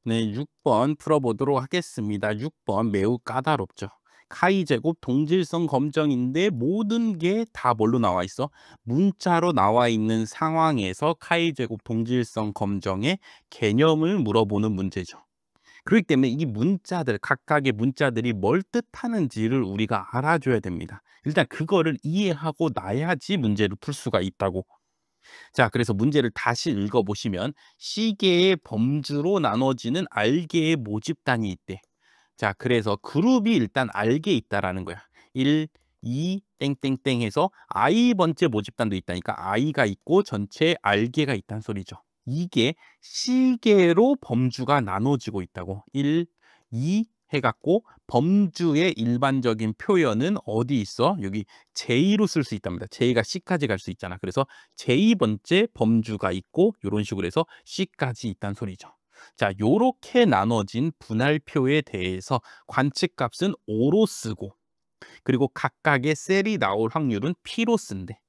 네, 6번 풀어보도록 하겠습니다. 6번 매우 까다롭죠. 카이 제곱 동질성 검정인데 모든 게 다 뭘로 나와 있어? 문자로 나와 있는 상황에서 카이 제곱 동질성 검정의 개념을 물어보는 문제죠. 그렇기 때문에 이 문자들, 각각의 문자들이 뭘 뜻하는지를 우리가 알아줘야 됩니다. 일단 그거를 이해하고 나야지 문제를 풀 수가 있다고. 자, 그래서 문제를 다시 읽어보시면 시계의 범주로 나눠지는 알게의 모집단이 있대. 자, 그래서 그룹이 일단 알게 있다라는 거야. 1, 2, 땡땡땡 해서 i번째 모집단도 있다니까 i가 있고 전체에 알게가 있다는 소리죠. 이게 시계로 범주가 나눠지고 있다고. 1, 2 해갖고 범주의 일반적인 표현은 어디 있어? 여기 J로 쓸 수 있답니다. J가 C까지 갈 수 있잖아. 그래서 J번째 범주가 있고 이런 식으로 해서 C까지 있다는 소리죠. 자, 요렇게 나눠진 분할표에 대해서 관측값은 O로 쓰고 그리고 각각의 셀이 나올 확률은 P로 쓴대.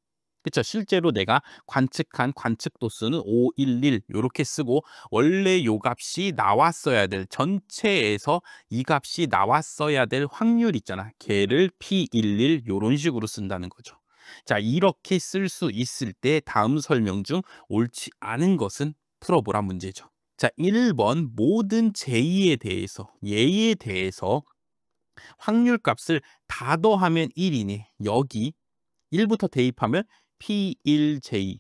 그쵸? 실제로 내가 관측한 관측 도수는 511 요렇게 쓰고 원래 요 값이 나왔어야 될 전체에서 이 값이 나왔어야 될 확률 있잖아. 걔를 P11 요런 식으로 쓴다는 거죠. 자, 이렇게 쓸 수 있을 때 다음 설명 중 옳지 않은 것은 풀어보라 문제죠. 자, 1번 모든 제의에 대해서 예에 대해서 확률 값을 다 더하면 1이니 여기 1부터 대입하면 P1J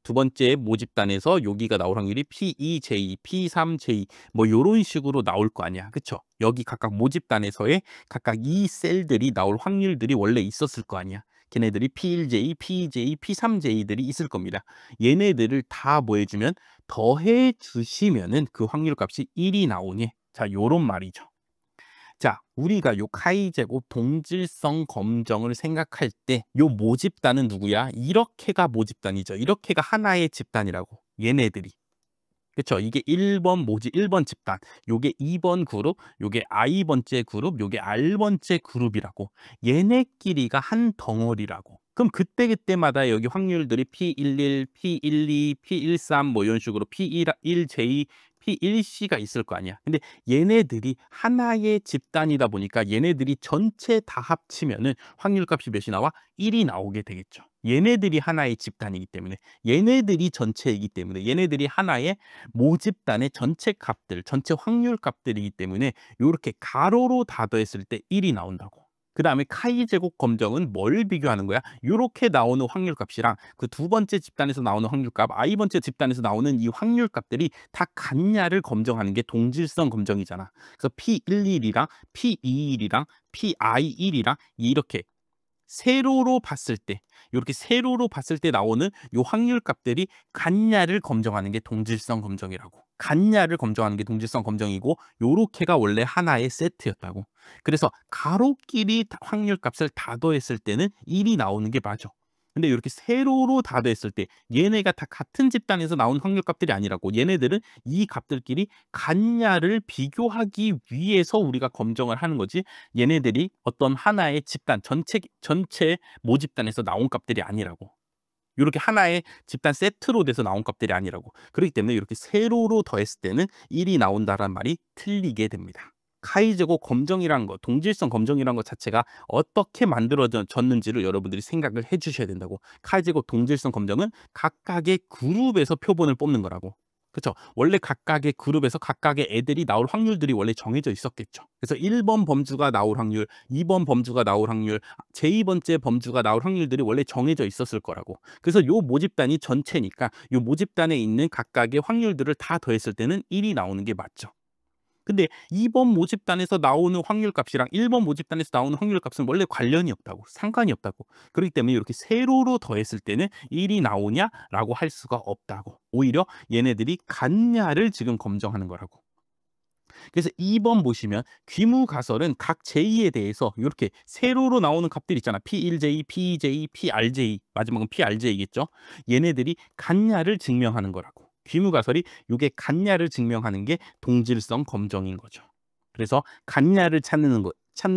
두 번째 모집단에서 여기가 나올 확률이 P2J, P3J 뭐 요런 식으로 나올 거 아니야. 그쵸? 여기 각각 모집단에서의 각각 이 셀들이 나올 확률들이 원래 있었을 거 아니야. 걔네들이 P1J, P2J, P3J들이 있을 겁니다. 얘네들을 다 뭐 해주면 더해 주시면은 그 확률 값이 1이 나오니 자, 요런 말이죠. 자, 우리가 요 카이 제곱 동질성 검정을 생각할 때 요 모집단은 누구야? 이렇게가 모집단이죠. 이렇게가 하나의 집단이라고. 얘네들이. 그쵸? 이게 1번 집단, 요게 2번 그룹, 요게 i번째 그룹, 요게 r번째 그룹이라고. 얘네끼리가 한 덩어리라고. 그럼 그때그때마다 여기 확률들이 P11, P12, P13 뭐 이런 식으로 P1J, P1C가 있을 거 아니야. 근데 얘네들이 하나의 집단이다 보니까 얘네들이 전체 다 합치면은 확률값이 몇이 나와? 1이 나오게 되겠죠. 얘네들이 하나의 집단이기 때문에 얘네들이 전체이기 때문에 얘네들이 하나의 모집단의 전체 값들, 전체 확률 값들이기 때문에 이렇게 가로로 다 더했을 때 1이 나온다고. 그 다음에 카이 제곱 검정은 뭘 비교하는 거야? 이렇게 나오는 확률 값이랑 그 두 번째 집단에서 나오는 확률 값, i번째 집단에서 나오는 이 확률 값들이 다 같냐를 검정하는 게 동질성 검정이잖아. 그래서 P11이랑 P21이랑 PI1이랑 이렇게 세로로 봤을 때 이렇게 세로로 봤을 때 나오는 요 확률 값들이 같냐를 검정하는 게 동질성 검정이라고. 같냐를 검정하는 게 동질성 검정이고 요렇게가 원래 하나의 세트였다고. 그래서 가로끼리 확률 값을 다 더했을 때는 1이 나오는 게 맞아. 근데 이렇게 세로로 다 더했을 때 얘네가 다 같은 집단에서 나온 확률 값들이 아니라고. 얘네들은 이 값들끼리 같냐를 비교하기 위해서 우리가 검정을 하는 거지. 얘네들이 어떤 하나의 집단 전체 모집단에서 나온 값들이 아니라고. 이렇게 하나의 집단 세트로 돼서 나온 값들이 아니라고. 그렇기 때문에 이렇게 세로로 더했을 때는 1이 나온다는 말이 틀리게 됩니다. 카이 제곱 검정이란 거, 동질성 검정이란 것 자체가 어떻게 만들어졌는지를 여러분들이 생각을 해주셔야 된다고. 카이 제곱 동질성 검정은 각각의 그룹에서 표본을 뽑는 거라고. 그렇죠? 원래 각각의 그룹에서 각각의 애들이 나올 확률들이 원래 정해져 있었겠죠. 그래서 1번 범주가 나올 확률, 2번 범주가 나올 확률, 제2번째 범주가 나올 확률들이 원래 정해져 있었을 거라고. 그래서 요 모집단이 전체니까 요 모집단에 있는 각각의 확률들을 다 더했을 때는 1이 나오는 게 맞죠. 근데 2번 모집단에서 나오는 확률 값이랑 1번 모집단에서 나오는 확률 값은 원래 관련이 없다고. 상관이 없다고. 그렇기 때문에 이렇게 세로로 더했을 때는 1이 나오냐라고 할 수가 없다고. 오히려 얘네들이 같냐를 지금 검정하는 거라고. 그래서 2번 보시면 귀무가설은 각 J에 대해서 이렇게 세로로 나오는 값들 있잖아. P1J, P2J, PRJ, 마지막은 PRJ겠죠. 얘네들이 같냐를 증명하는 거라고. 귀무가설이 이게 같냐를 증명하는 게 동질성 검정인 거죠. 그래서 같냐를 찾는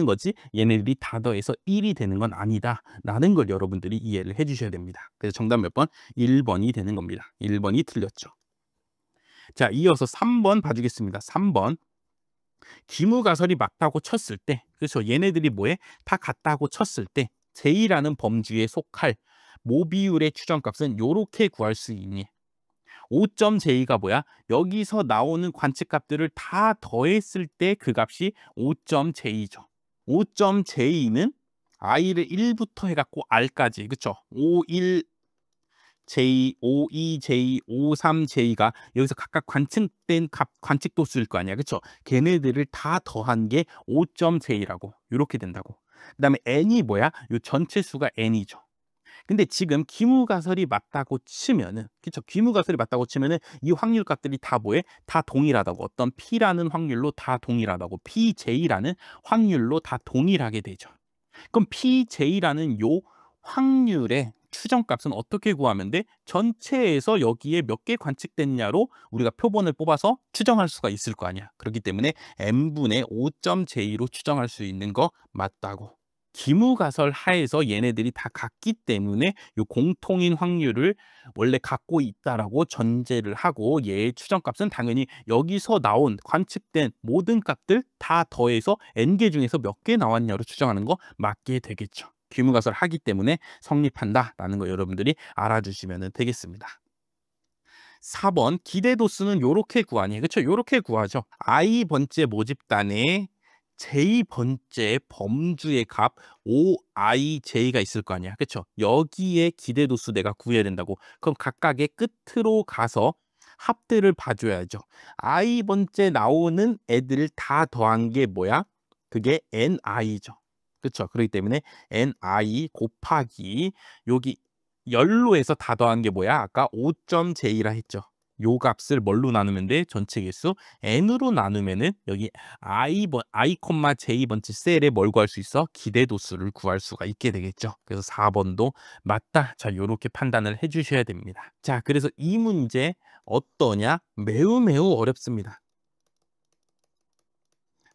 거지 얘네들이 다 더해서 1이 되는 건 아니다라는 걸 여러분들이 이해를 해주셔야 됩니다. 그래서 정답 몇 번? 1번이 되는 겁니다. 1번이 틀렸죠. 자, 이어서 3번 봐주겠습니다. 3번. 기무가설이 맞다고 쳤을 때, 그렇죠? 얘네들이 뭐해? 다 같다고 쳤을 때 J라는 범주에 속할 모비율의 추정값은 요렇게 구할 수 있니? 5.J가 뭐야? 여기서 나오는 관측값들을 다 더했을 때 그 값이 5.J죠. 5.J는 i를 1부터 해갖고 r까지, 그쵸? 51J, 52J, 53J가 여기서 각각 관측된 값, 관측도수일 거 아니야, 그쵸? 걔네들을 다 더한 게 5.J라고 이렇게 된다고. 그 다음에 n이 뭐야? 요 전체 수가 n이죠. 근데 지금 기무가설이 맞다고 치면은, 그쵸? 기무가설이 맞다고 치면은 이 확률값들이 다 뭐해? 다 동일하다고. 어떤 P라는 확률로 다 동일하다고. PJ라는 확률로 다 동일하게 되죠. 그럼 PJ라는 요 확률의 추정값은 어떻게 구하면 돼? 전체에서 여기에 몇 개 관측됐냐로 우리가 표본을 뽑아서 추정할 수가 있을 거 아니야. 그렇기 때문에 n분의 5.j로 추정할 수 있는 거 맞다고. 기무가설 하에서 얘네들이 다 같기 때문에 요 공통인 확률을 원래 갖고 있다라고 전제를 하고, 얘의 추정값은 당연히 여기서 나온 관측된 모든 값들 다 더해서 n개 중에서 몇 개 나왔냐로 추정하는 거 맞게 되겠죠. 기무가설 하기 때문에 성립한다라는 거 여러분들이 알아주시면 되겠습니다. 4번 기대도수는 요렇게 구하니, 그렇죠? 요렇게 구하죠. i번째 모집단에 j번째 범주의 값 5ij가 있을 거 아니야, 그렇죠? 여기에 기대도수 내가 구해야 된다고. 그럼 각각의 끝으로 가서 합들을 봐줘야죠. i번째 나오는 애들을 다 더한 게 뭐야? 그게 ni죠. 그렇죠? 그렇기 때문에 ni 곱하기 여기 열로 해서 다 더한 게 뭐야? 아까 5.j라 했죠. 요 값을 뭘로 나누면 돼? 전체 개수 n으로 나누면은 여기 i, J번째 셀에 뭘 구할 수 있어? 기대도수를 구할 수가 있게 되겠죠. 그래서 4번도 맞다. 자, 요렇게 판단을 해주셔야 됩니다. 자, 그래서 이 문제 어떠냐? 매우 매우 어렵습니다.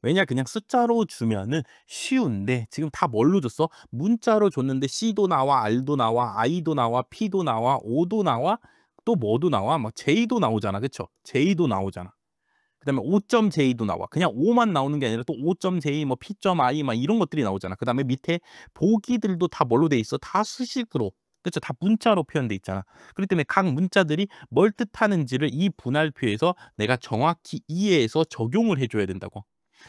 왜냐, 그냥 숫자로 주면은 쉬운데 지금 다 뭘로 줬어? 문자로 줬는데 C도 나와, R도 나와, I도 나와, P도 나와, O도 나와, 또 뭐도 나와? 막 J도 나오잖아, 그쵸? J도 나오잖아. 그다음에 5.J도 나와. 그냥 5만 나오는 게 아니라 또 5.J, 뭐 P.I 막 이런 것들이 나오잖아. 그다음에 밑에 보기들도 다 뭘로 돼 있어? 다 수식으로. 그렇죠? 다 문자로 표현돼 있잖아. 그렇기 때문에 각 문자들이 뭘 뜻하는지를 이 분할표에서 내가 정확히 이해해서 적용을 해줘야 된다고.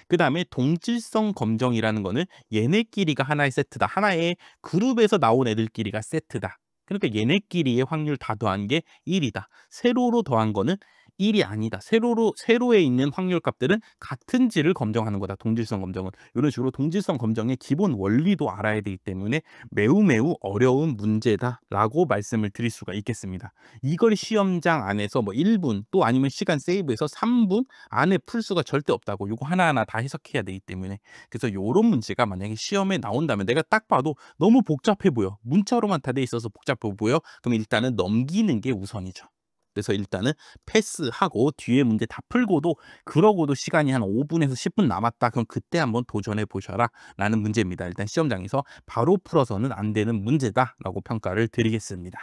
그 다음에 동질성 검정이라는 거는 얘네끼리가 하나의 세트다. 하나의 그룹에서 나온 애들끼리가 세트다. 그러니까 얘네끼리의 확률 다 더한 게 1이다. 세로로 더한 거는 1이 아니다. 세로에 있는 확률 값들은 같은지를 검정하는 거다. 동질성 검정은. 이런 식으로 동질성 검정의 기본 원리도 알아야 되기 때문에 매우 매우 어려운 문제다라고 말씀을 드릴 수가 있겠습니다. 이걸 시험장 안에서 뭐 1분 또 아니면 시간 세이브해서 3분 안에 풀 수가 절대 없다고. 요거 하나하나 다 해석해야 되기 때문에. 그래서 요런 문제가 만약에 시험에 나온다면 내가 딱 봐도 너무 복잡해 보여. 문자로만 다 돼 있어서 복잡해 보여. 그럼 일단은 넘기는 게 우선이죠. 그래서 일단은 패스하고 뒤에 문제 다 풀고도, 그러고도 시간이 한 5분에서 10분 남았다. 그럼 그때 한번 도전해 보셔라 라는 문제입니다. 일단 시험장에서 바로 풀어서는 안 되는 문제다라고 평가를 드리겠습니다.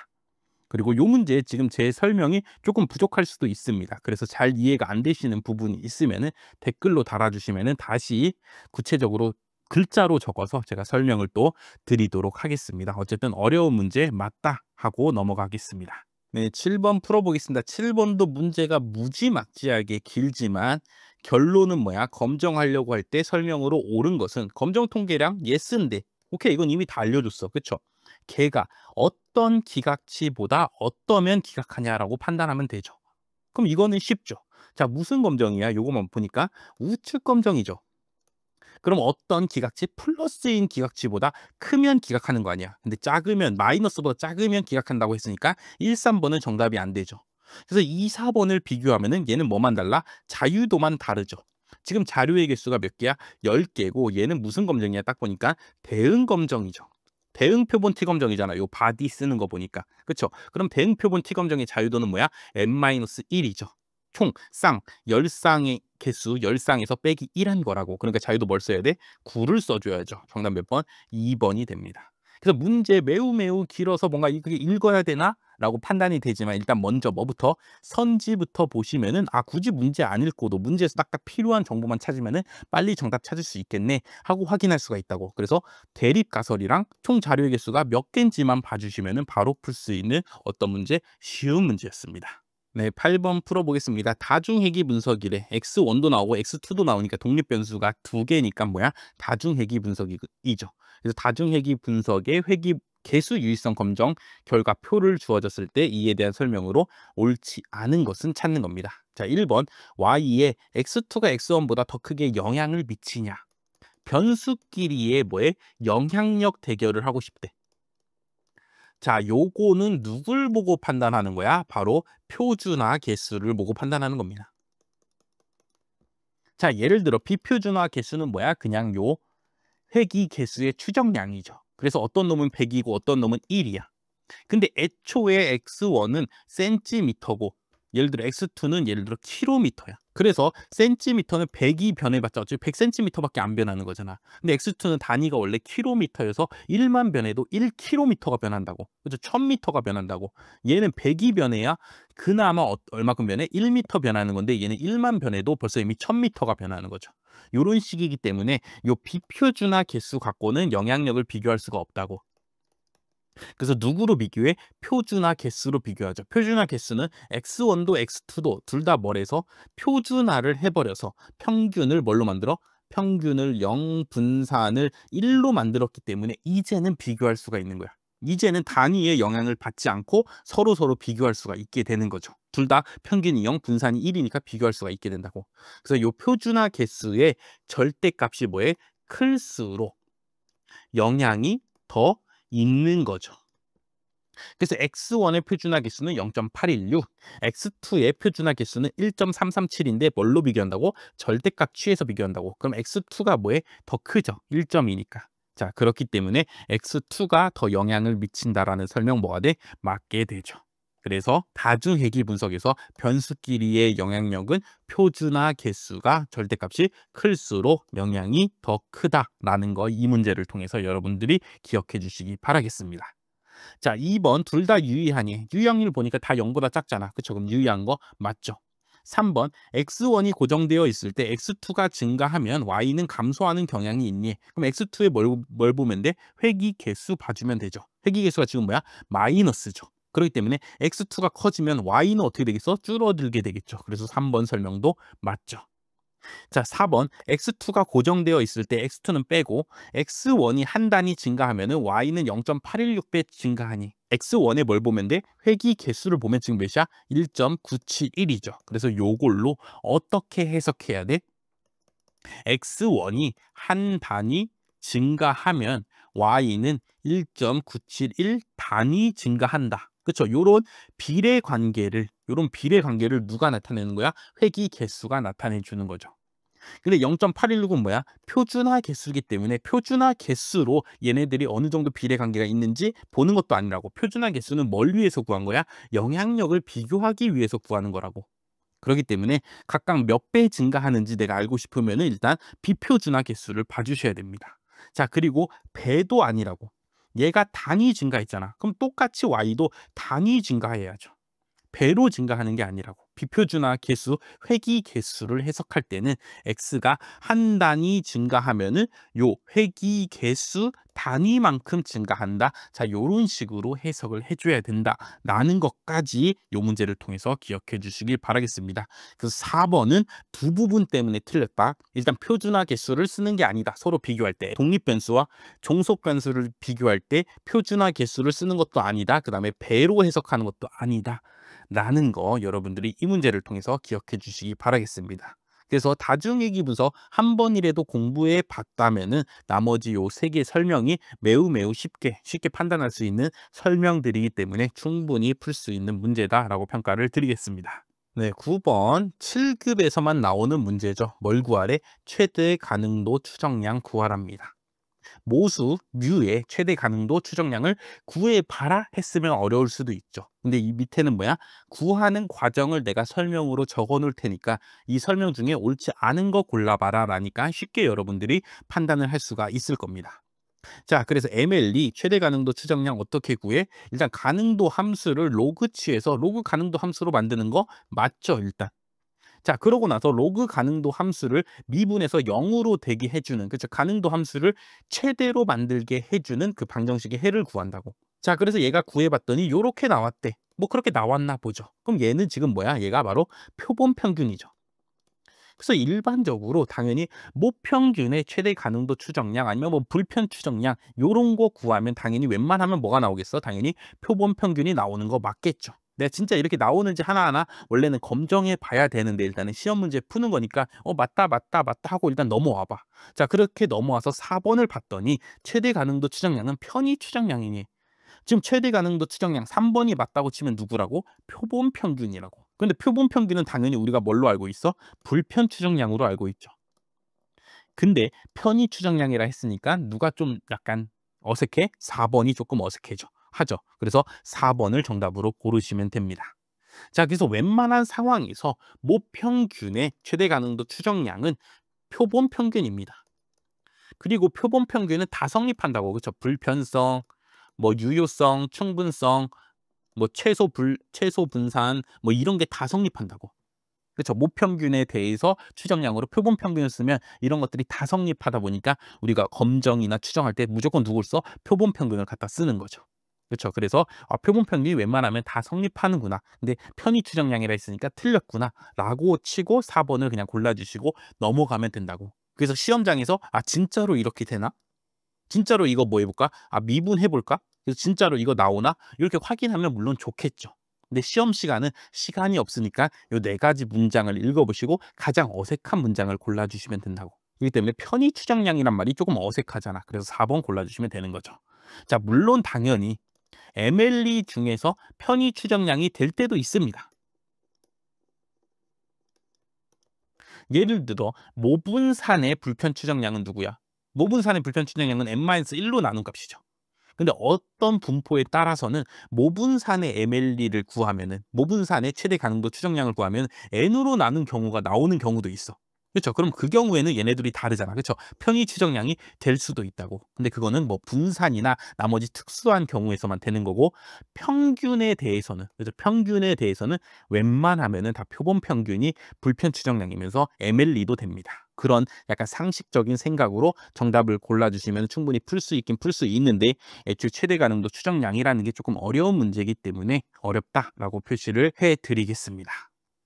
그리고 요 문제 지금 제 설명이 조금 부족할 수도 있습니다. 그래서 잘 이해가 안 되시는 부분이 있으면은 댓글로 달아주시면은 다시 구체적으로 글자로 적어서 제가 설명을 또 드리도록 하겠습니다. 어쨌든 어려운 문제 맞다 하고 넘어가겠습니다. 네, 7번 풀어보겠습니다. 7번도 문제가 무지막지하게 길지만 결론은 뭐야? 검정하려고 할 때 설명으로 옳은 것은 검정 통계량 예스인데, 오케이, 이건 이미 다 알려줬어. 그쵸? 걔가 어떤 기각치보다 어떠면 기각하냐라고 판단하면 되죠. 그럼 이거는 쉽죠. 자, 무슨 검정이야? 요거만 보니까 우측 검정이죠. 그럼 어떤 기각치? 플러스인 기각치보다 크면 기각하는 거 아니야. 근데 작으면, 마이너스보다 작으면 기각한다고 했으니까 1, 3번은 정답이 안 되죠. 그래서 2, 4번을 비교하면은 얘는 뭐만 달라? 자유도만 다르죠. 지금 자료의 개수가 몇 개야? 10개고 얘는 무슨 검정이야? 딱 보니까 대응 검정이죠. 대응 표본 T 검정이잖아. 요 바디 쓰는 거 보니까. 그쵸? 그럼 대응 표본 T 검정의 자유도는 뭐야? n-1이죠. 총 쌍, 10쌍의 개수 10쌍에서 빼기 1한 거라고. 그러니까 자유도 뭘 써야 돼? 9를 써줘야죠. 정답 몇 번? 2번이 됩니다. 그래서 문제 매우 매우 길어서 뭔가 그게 읽어야 되나? 라고 판단이 되지만 일단 먼저 뭐부터 선지부터 보시면은 굳이 문제 안 읽고도 문제에서 딱딱 필요한 정보만 찾으면은 빨리 정답 찾을 수 있겠네 하고 확인할 수가 있다고. 그래서 대립 가설이랑 총 자료의 개수가 몇 개인지만 봐주시면은 바로 풀 수 있는 어떤 문제, 쉬운 문제였습니다. 네, 8번 풀어보겠습니다. 다중회귀 분석이래. X1도 나오고 X2도 나오니까 독립변수가 두 개니까 뭐야? 다중회귀 분석이죠. 그래서 다중회귀 분석의 회귀 개수 유의성 검정 결과표를 주어졌을 때 이에 대한 설명으로 옳지 않은 것은 찾는 겁니다. 자, 1번 Y에 X2가 X1보다 더 크게 영향을 미치냐? 변수끼리의 영향력 대결을 하고 싶대. 자, 요거는 누굴 보고 판단하는 거야? 바로 표준화 개수를 보고 판단하는 겁니다. 자, 예를 들어 비표준화 개수는 뭐야? 그냥 요 회귀 개수의 추정량이죠. 그래서 어떤 놈은 100이고 어떤 놈은 1이야. 근데 애초에 X1은 센티미터고 예를 들어 X2는 예를 들어 킬로미터야. 그래서 센티미터는 100이 변해봤자 어차피 100cm밖에 안 변하는 거잖아. 근데 X2는 단위가 원래 킬로미터여서 1만 변해도 1km가 변한다고. 그죠? 1000m가 변한다고. 얘는 100이 변해야 그나마 얼마큼 변해? 1m 변하는 건데 얘는 1만 변해도 벌써 이미 1000m가 변하는 거죠. 이런 식이기 때문에 요 비표준화 개수 갖고는 영향력을 비교할 수가 없다고. 그래서 누구로 비교해? 표준화 개수로 비교하죠. 표준화 개수는 X1도 X2도 둘 다 뭘해서 표준화를 해버려서 평균을 뭘로 만들어? 평균을 0 분산을 1로 만들었기 때문에 이제는 비교할 수가 있는 거야. 이제는 단위의 영향을 받지 않고 서로 비교할 수가 있게 되는 거죠. 둘 다 평균이 0, 분산이 1이니까 비교할 수가 있게 된다고. 그래서 이 표준화 개수의 절대값이 클수록 영향이 더 있는 거죠. 그래서 X1의 표준화 개수는 0.816, X2의 표준화 개수는 1.337인데 뭘로 비교한다고? 절대값 취해서 비교한다고. 그럼 X2가 더 크죠? 1.2니까. 자, 그렇기 때문에 X2가 더 영향을 미친다라는 설명 맞게 되죠. 그래서 다중회귀 분석에서 변수끼리의 영향력은 표준화 개수가 절대값이 클수록 영향이 더 크다라는 거 이 문제를 통해서 여러분들이 기억해 주시기 바라겠습니다. 자, 2번 둘 다 유의하니. 유의확률 보니까 다 0보다 작잖아. 그쵸? 그럼 유의한 거 맞죠? 3번 X1이 고정되어 있을 때 X2가 증가하면 Y는 감소하는 경향이 있니? 그럼 X2에 뭘 보면 돼? 회귀 개수 봐주면 되죠. 회귀 개수가 지금 마이너스죠. 그렇기 때문에 X2가 커지면 Y는 어떻게 되겠어? 줄어들게 되겠죠. 그래서 3번 설명도 맞죠. 자, 4번 X2가 고정되어 있을 때 X2는 빼고 X1이 한 단위 증가하면 Y는 0.816배 증가하니 X1에 뭘 보면 돼? 회귀 개수를 보면 지금 몇이야? 1.971이죠. 그래서 요걸로 어떻게 해석해야 돼? X1이 한 단위 증가하면 Y는 1.971 단위 증가한다. 그렇죠? 요런 비례 관계를 누가 나타내는 거야? 회귀 개수가 나타내 주는 거죠. 근데 0.816은 뭐야? 표준화 개수이기 때문에 표준화 개수로 얘네들이 어느 정도 비례 관계가 있는지 보는 것도 아니라고. 표준화 개수는 뭘 위해서 구한 거야? 영향력을 비교하기 위해서 구하는 거라고. 그렇기 때문에 각각 몇 배 증가하는지 내가 알고 싶으면 일단 비표준화 개수를 봐주셔야 됩니다. 자, 그리고 배도 아니라고. 얘가 단위 증가했잖아. 그럼 똑같이 Y도 단위 증가해야죠. 배로 증가하는 게 아니라고. 비표준화 개수, 회귀 개수를 해석할 때는 X가 한 단위 증가하면은 요 회귀 개수 단위만큼 증가한다. 자, 요런 식으로 해석을 해줘야 된다라는 것까지 요 문제를 통해서 기억해 주시길 바라겠습니다. 그래서 4번은 두 부분 때문에 틀렸다. 일단 표준화 개수를 쓰는 게 아니다. 서로 비교할 때. 독립변수와 종속변수를 비교할 때 표준화 개수를 쓰는 것도 아니다. 그 다음에 배로 해석하는 것도 아니다. 라는 거 여러분들이 이 문제를 통해서 기억해 주시기 바라겠습니다. 그래서 다중회귀 분석 한 번이라도 공부해 봤다면은 나머지 요 세 개 설명이 매우 쉽게 판단할 수 있는 설명들이기 때문에 충분히 풀 수 있는 문제다라고 평가를 드리겠습니다. 네, 9번 7급에서만 나오는 문제죠. 뭘 구하래? 최대 가능도 추정량 구하랍니다. 모수 뮤의 최대 가능도 추정량을 구해봐라 했으면 어려울 수도 있죠. 근데 이 밑에는 뭐야? 구하는 과정을 내가 설명으로 적어 놓을 테니까 이 설명 중에 옳지 않은 거 골라봐라 라니까 쉽게 여러분들이 판단을 할 수가 있을 겁니다. 자, 그래서 MLE 최대 가능도 추정량 어떻게 구해? 일단 가능도 함수를 로그 취해서 로그 가능도 함수로 만드는 거 맞죠, 일단. 자, 그러고 나서 로그 가능도 함수를 미분해서 0으로 되게 해주는, 그렇죠? 가능도 함수를 최대로 만들게 해주는 그 방정식의 해를 구한다고. 자, 그래서 얘가 구해봤더니 요렇게 나왔대. 뭐 그렇게 나왔나 보죠. 그럼 얘는 지금 뭐야? 얘가 바로 표본 평균이죠. 그래서 일반적으로 당연히 모평균의 최대 가능도 추정량 아니면 뭐 불편 추정량 요런 거 구하면 당연히 웬만하면 뭐가 나오겠어? 당연히 표본 평균이 나오는 거 맞겠죠. 내가 진짜 이렇게 나오는지 하나하나 원래는 검정해 봐야 되는데 일단은 시험 문제 푸는 거니까 맞다 맞다 맞다 하고 일단 넘어와 봐. 자, 그렇게 넘어와서 4번을 봤더니 최대 가능도 추정량은 편의 추정량이니 지금 최대 가능도 추정량 3번이 맞다고 치면 누구라고? 표본 평균이라고. 근데 표본 평균은 당연히 우리가 뭘로 알고 있어? 불편 추정량으로 알고 있죠. 근데 편의 추정량이라 했으니까 누가 좀 약간 어색해? 4번이 조금 어색해져. 하죠. 그래서 4번을 정답으로 고르시면 됩니다. 자, 그래서 웬만한 상황에서 모평균의 최대 가능도 추정량은 표본 평균입니다. 그리고 표본 평균은 다 성립한다고. 그렇죠? 불편성, 뭐 유효성, 충분성, 뭐 최소 분산 뭐 이런 게 다 성립한다고. 그렇죠. 모평균에 대해서 추정량으로 표본 평균을 쓰면 이런 것들이 다 성립하다 보니까 우리가 검정이나 추정할 때 무조건 누굴 써? 표본 평균을 갖다 쓰는 거죠. 그렇죠. 그래서 표본 평균이 웬만하면 다 성립하는구나. 근데 편의 추정량이라 했으니까 틀렸구나라고 치고 4번을 그냥 골라주시고 넘어가면 된다고. 그래서 시험장에서 진짜로 이렇게 되나? 진짜로 이거 뭐 해볼까? 미분해볼까? 그래서 진짜로 이거 나오나? 이렇게 확인하면 물론 좋겠죠. 근데 시험 시간은 시간이 없으니까 요 4가지 문장을 읽어보시고 가장 어색한 문장을 골라주시면 된다고. 그렇기 때문에 편의 추정량이란 말이 조금 어색하잖아. 그래서 4번 골라주시면 되는 거죠. 자, 물론 당연히 MLE 중에서 편의 추정량이 될 때도 있습니다. 예를 들어 모분산의 불편 추정량은 누구야? 모분산의 불편 추정량은 n-1로 나눈 값이죠. 근데 어떤 분포에 따라서는 모분산의 MLE를 구하면은 모분산의 최대 가능도 추정량을 구하면 n으로 나눈 경우가 나오는 경우도 있어. 그렇죠? 그럼 그 경우에는 얘네들이 다르잖아. 그렇죠? 편의 추정량이 될 수도 있다고. 근데 그거는 뭐 분산이나 나머지 특수한 경우에서만 되는 거고 평균에 대해서는 그래서 평균에 대해서는 웬만하면은 다 표본 평균이 불편 추정량이면서 MLE도 됩니다. 그런 약간 상식적인 생각으로 정답을 골라주시면 충분히 풀 수 있긴 풀 수 있는데 애초에 최대 가능도 추정량이라는 게 조금 어려운 문제이기 때문에 어렵다라고 표시를 해드리겠습니다.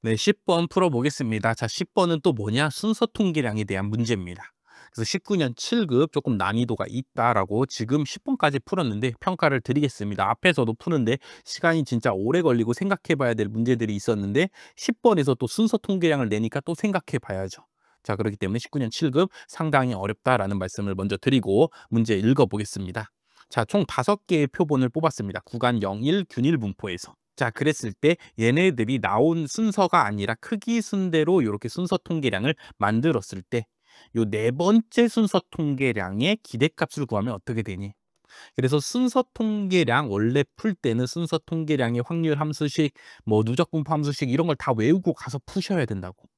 네, 10번 풀어보겠습니다. 자, 10번은 또 뭐냐? 순서 통계량에 대한 문제입니다. 그래서 19년 7급 조금 난이도가 있다라고 지금 10번까지 풀었는데 평가를 드리겠습니다. 앞에서도 푸는데 시간이 진짜 오래 걸리고 생각해 봐야 될 문제들이 있었는데 10번에서 또 순서 통계량을 내니까 또 생각해 봐야죠. 자, 그렇기 때문에 19년 7급 상당히 어렵다라는 말씀을 먼저 드리고 문제 읽어보겠습니다. 자, 총 5개의 표본을 뽑았습니다. 구간 01 균일 분포에서. 자, 그랬을 때 얘네들이 나온 순서가 아니라 크기 순대로 이렇게 순서 통계량을 만들었을 때 요 4번째 순서 통계량의 기대값을 구하면 어떻게 되니? 그래서 순서 통계량 원래 풀 때는 순서 통계량의 확률 함수식, 뭐 누적 분포 함수식 이런 걸 다 외우고 가서 푸셔야 된다고.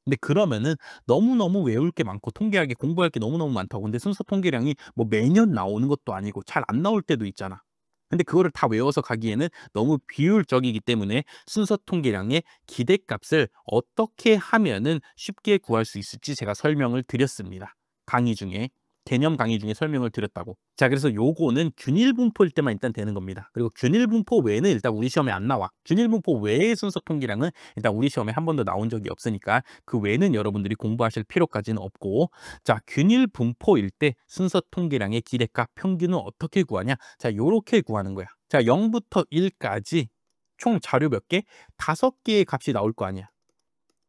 근데 그러면은 너무너무 외울 게 많고 통계학에 공부할 게 너무너무 많다고. 근데 순서 통계량이 뭐 매년 나오는 것도 아니고 잘 안 나올 때도 있잖아. 근데 그거를 다 외워서 가기에는 너무 비효율적이기 때문에 순서 통계량의 기대값을 어떻게 하면은 쉽게 구할 수 있을지 제가 설명을 드렸습니다. 강의 중에. 개념 강의 중에 설명을 드렸다고. 자, 그래서 요거는 균일 분포일 때만 일단 되는 겁니다. 그리고 균일 분포 외에는 일단 우리 시험에 안 나와. 균일 분포 외의 순서 통계량은 일단 우리 시험에 한 번도 나온 적이 없으니까 그 외에는 여러분들이 공부하실 필요까지는 없고, 자, 균일 분포일 때 순서 통계량의 기대값 평균은 어떻게 구하냐? 자, 요렇게 구하는 거야. 자, 0부터 1까지 총 자료 몇 개? 5개의 값이 나올 거 아니야.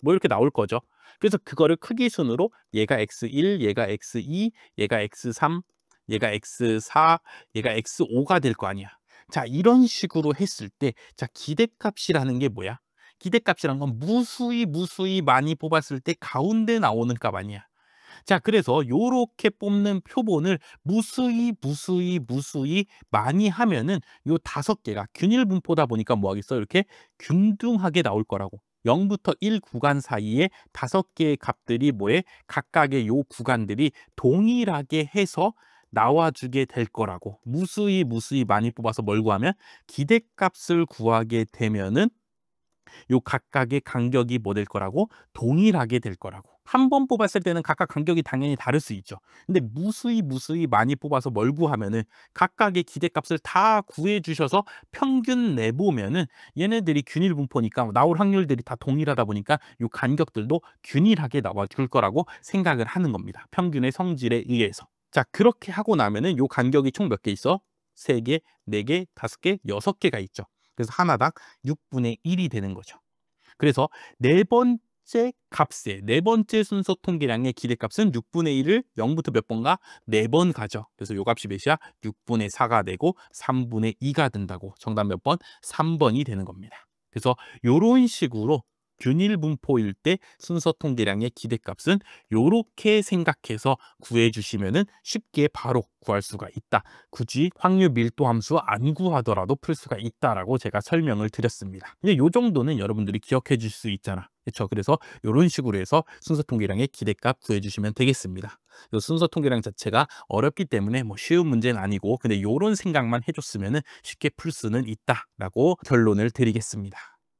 뭐 이렇게 나올 거죠. 그래서 그거를 크기 순으로 얘가 x1, 얘가 x2, 얘가 x3, 얘가 x4, 얘가 x5가 될 거 아니야. 자, 이런 식으로 했을 때, 자, 기대값이라는 게 뭐야? 기대값이란 건 무수히 많이 뽑았을 때 가운데 나오는 값 아니야. 자, 그래서 요렇게 뽑는 표본을 무수히 많이 하면은 요 5개가 균일 분포다 보니까 뭐 하겠어? 이렇게 균등하게 나올 거라고. 0부터 1 구간 사이에 5개의 값들이 뭐해? 각각의 요 구간들이 동일하게 해서 나와주게 될 거라고. 무수히 많이 뽑아서 뭘 구하면 기대값을 구하게 되면은 요 각각의 간격이 뭐 될 거라고? 동일하게 될 거라고. 한 번 뽑았을 때는 각각 간격이 당연히 다를 수 있죠. 근데 무수히 많이 뽑아서 뭘 구하면은 각각의 기대값을 다 구해 주셔서 평균 내보면은 얘네들이 균일 분포니까 나올 확률들이 다 동일하다 보니까 요 간격들도 균일하게 나와 줄 거라고 생각을 하는 겁니다. 평균의 성질에 의해서. 자, 그렇게 하고 나면은 요 간격이 총 몇 개 있어? 3개, 4개, 5개, 6개가 있죠. 그래서 하나당 6분의 1이 되는 거죠. 그래서 네 번째 값의 네 번째 순서 통계량의 기대값은 6분의 1을 0부터 몇 번가? 4번 가죠. 그래서 요 값이 몇이야? 6분의 4가 되고 3분의 2가 된다고. 정답 몇 번? 3번이 되는 겁니다. 그래서 요런 식으로 균일 분포일 때 순서 통계량의 기대값은 요렇게 생각해서 구해 주시면은 쉽게 바로 구할 수가 있다. 굳이 확률 밀도 함수 안 구하더라도 풀 수가 있다라고 제가 설명을 드렸습니다. 이제 요 정도는 여러분들이 기억해 줄 수 있잖아. 그렇죠? 그래서 이런 식으로 해서 순서 통계량의 기대값 구해 주시면 되겠습니다. 요 순서 통계량 자체가 어렵기 때문에 뭐 쉬운 문제는 아니고 근데 요런 생각만 해줬으면 쉽게 풀 수는 있다라고 결론을 드리겠습니다.